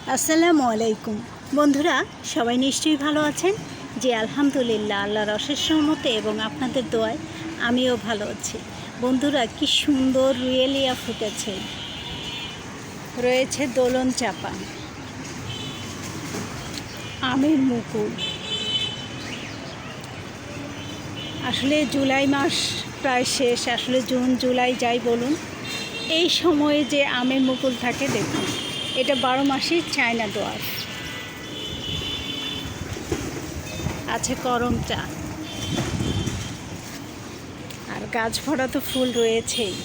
আসসালামু আলাইকুম বন্ধুরা, সবাই নিশ্চয়ই ভালো আছেন। জি আলহামদুলিল্লাহ, আল্লাহর অশেষ রহমতে এবং আপনাদের দোয়ায় আমিও ভালো আছি। বন্ধুরা, কি সুন্দর রুয়েলিয়া ফুটেছে, রয়েছে দোলন চাপা, আমের মুকুল। আসলে জুলাই মাস প্রায় শেষ, আসলে জুন জুলাই যাই বলুন, এই সময়ে যে আমের মুকুল থাকে দেখুন, এটা 12 মাসই চায়না ডোয়ার্ফ। আছে করম চা, আর গাছ ভরা তো ফুল রয়েছেই।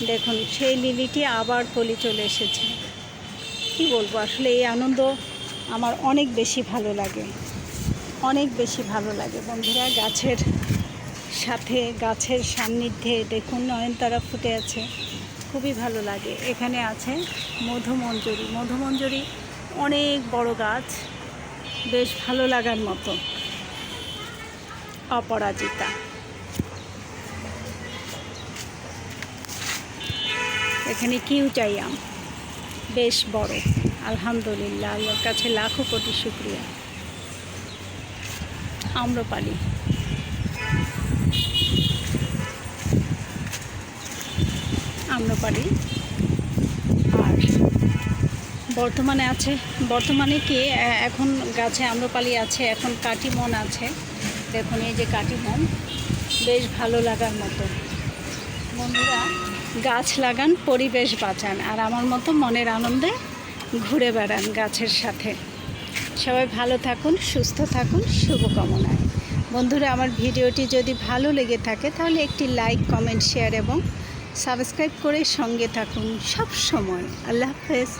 দেখুন, সেই লিলিটি আবার কলি চলে এসেছে। কি বলবো, আসলে এই আনন্দ আমার অনেক বেশি ভালো লাগে, অনেক বেশি ভালো লাগে বন্ধুরা। গাছের সাথে, গাছের সান্নিধ্যে দেখুন নয়নতারা ফুটে আছে, খুবই ভালো লাগে। এখানে আছে মধুমঞ্জরি, মধুমঞ্জরি অনেক বড় গাছ, বেশ ভালো লাগার মতো। অপরাজিতা, এখানে কিউচাই আম বেশ বড়, আলহামদুলিল্লাহ, আল্লাহর কাছে লাখো কোটি শুকরিয়া। আম্রপালি, আম্রপালি। আর বর্তমানে কি এখন গাছে আম্রপালি আছে, এখন কাটিমন আছে। দেখুন, এই যে কাটিমন, বেশ ভালো লাগার মতো। বন্ধুরা, গাছ লাগান, পরিবেশ বাঁচান, আর আমার মতো মনের আনন্দে ঘুরে বেড়ান গাছের সাথে। সবাই ভালো থাকুন, সুস্থ থাকুন, শুভকামনায়। বন্ধুরা, আমার ভিডিওটি যদি ভালো লেগে থাকে তাহলে একটি লাইক, কমেন্ট, শেয়ার এবং সাবস্ক্রাইব করে সঙ্গে থাকুন সব সময়। আল্লাহ হাফেজ।